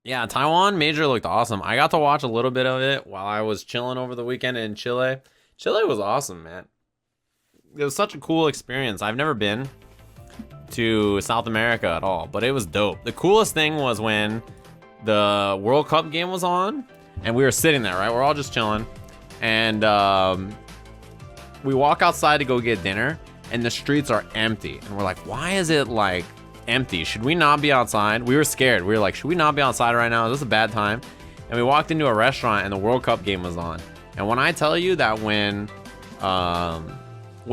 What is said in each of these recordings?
Yeah, Taiwan Major looked awesome. I got to watch a little bit of it while I was chilling over the weekend in Chile. Chile was awesome, man. It was such a cool experience. I've never been to South America at all, but it was dope. The coolest thing was when the World Cup game was on, and we were sitting there, right? We're all just chilling, and we walk outside to go get dinner, and the streets are empty, and we're like, why is it like empty? Should we not be outside? We were scared. We were like, should we not be outside right now? Is this a bad time? And we walked into a restaurant, and the World Cup game was on. And when I tell you that when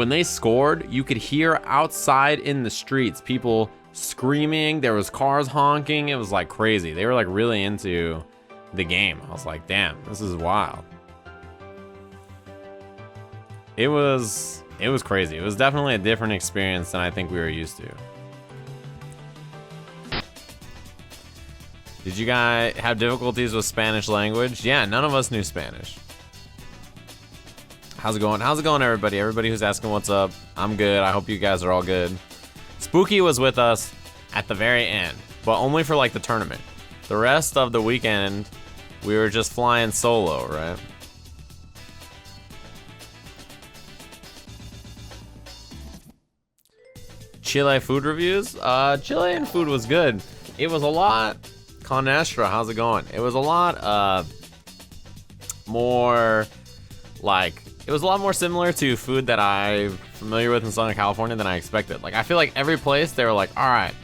they scored, you could hear outside in the streets people screaming. There was cars honking. It was like crazy. They were like really into the game. I was like, damn, this is wild. It was crazy. It was definitely a different experience than I think we were used to. Did you guys have difficulties with Spanish language? Yeah, none of us knew Spanish. How's it going? How's it going, everybody? Everybody who's asking what's up. I'm good. I hope you guys are all good. Spooky was with us at the very end, but only for like the tournament. The rest of the weekend, we were just flying solo, right? Chile food reviews? Chilean food was good. It was a lot. Con Estra, how's it going? It was a lot more like, it was a lot more similar to food that I'm familiar with in Southern California than I expected. Like, I feel like every place they were like, all right,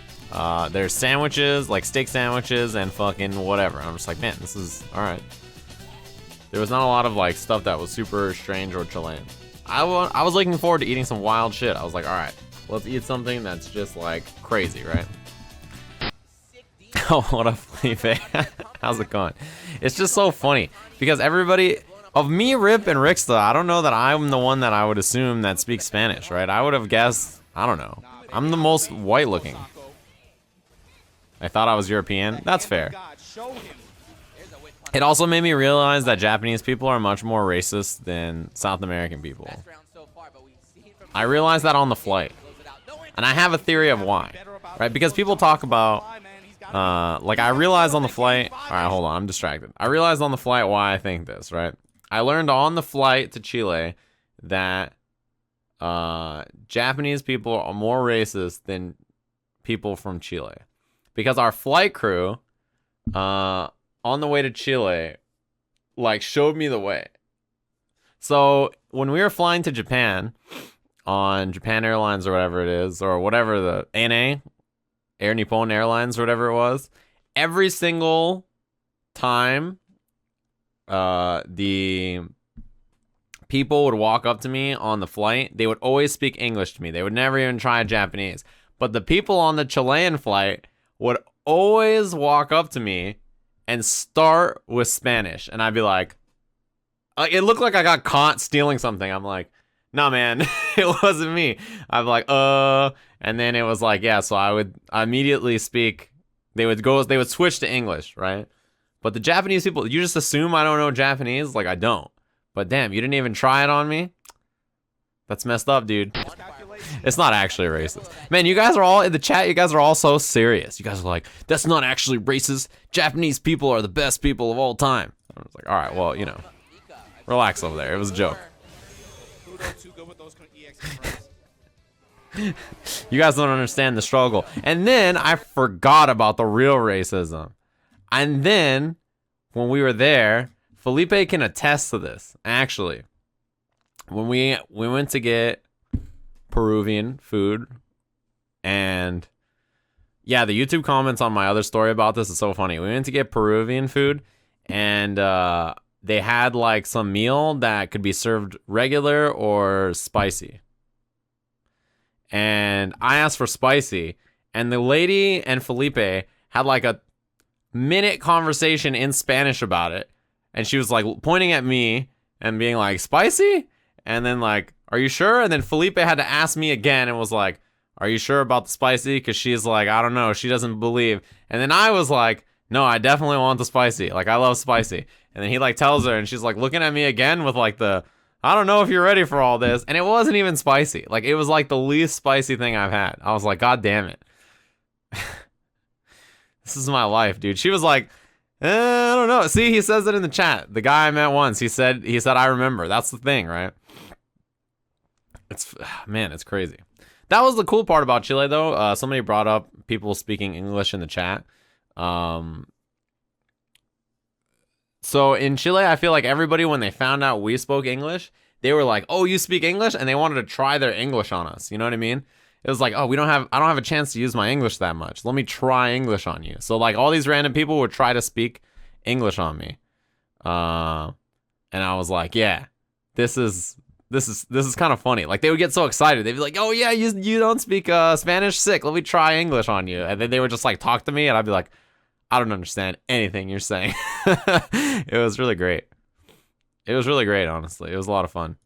there's sandwiches, like steak sandwiches and fucking whatever. I'm just like, man, this is all right. There was not a lot of like stuff that was super strange or Chilean. I was looking forward to eating some wild shit. I was like, all right, let's eat something that's just like crazy, right? Oh, what up, Felipe? How's it going? It's just so funny because everybody, of me, Rip, and Ricksta, I don't know that I'm the one that I would assume that speaks Spanish, right? I would have guessed, I don't know. I'm the most white looking. I thought I was European. That's fair. It also made me realize that Japanese people are much more racist than South American people. I realized that on the flight. And I have a theory of why, right? Because people talk about, like, I realized on the flight, all right, hold on, I'm distracted. I realized on the flight why I think this, right? I learned on the flight to Chile that Japanese people are more racist than people from Chile. Because our flight crew, on the way to Chile, like, showed me the way. So when we were flying to Japan on Japan Airlines or whatever it is, or whatever the ANA, Air Nippon Airlines or whatever it was, every single time the people would walk up to me on the flight, they would always speak English to me. They would never even try Japanese. But the people on the Chilean flight would always walk up to me and start with Spanish. And I'd be like, it looked like I got caught stealing something. I'm like, nah, man, it wasn't me. I'm like, and then it was like, yeah, so I would immediately speak, they would switch to English, right? But the Japanese people, you just assume I don't know Japanese? Like, I don't. But damn, you didn't even try it on me? That's messed up, dude. It's not actually racist. Man, you guys are all, in the chat, you guys are all so serious. You guys are like, that's not actually racist. Japanese people are the best people of all time. I was like, all right, well, you know, relax over there. It was a joke. You guys don't understand the struggle. And then I forgot about the real racism. And then when we were there, Felipe can attest to this. Actually, when we went to get Peruvian food, and yeah, the YouTube comments on my other story about this is so funny. We went to get Peruvian food, and they had like some meal that could be served regular or spicy. And I asked for spicy, and the lady and Felipe had like a minute conversation in Spanish about it. And she was like pointing at me and being like, spicy? And then like, are you sure? And then Felipe had to ask me again and was like, are you sure about the spicy? Because she's like, I don't know. She doesn't believe. And then I was like, no, I definitely want the spicy. Like, I love spicy. And then he like tells her, and she's like looking at me again with like the, I don't know if you're ready for all this. And it wasn't even spicy. Like, it was like the least spicy thing I've had. I was like, God damn it. This is my life, dude. She was like, I don't know. See, he says it in the chat. The guy I met once, he said I remember. That's the thing, right? Man, it's crazy. That was the cool part about Chile, though. Somebody brought up people speaking English in the chat. So in Chile, I feel like everybody, when they found out we spoke English, they were like, "Oh, you speak English?" And they wanted to try their English on us. You know what I mean? It was like, "Oh, I don't have a chance to use my English that much. Let me try English on you." So like all these random people would try to speak English on me. And I was like, "Yeah, this is kind of funny." Like they would get so excited. They'd be like, "Oh yeah, you don't speak Spanish? Sick. Let me try English on you." And then they would just like talk to me, and I'd be like, "I don't understand anything you're saying." It was really great. It was really great, honestly. It was a lot of fun.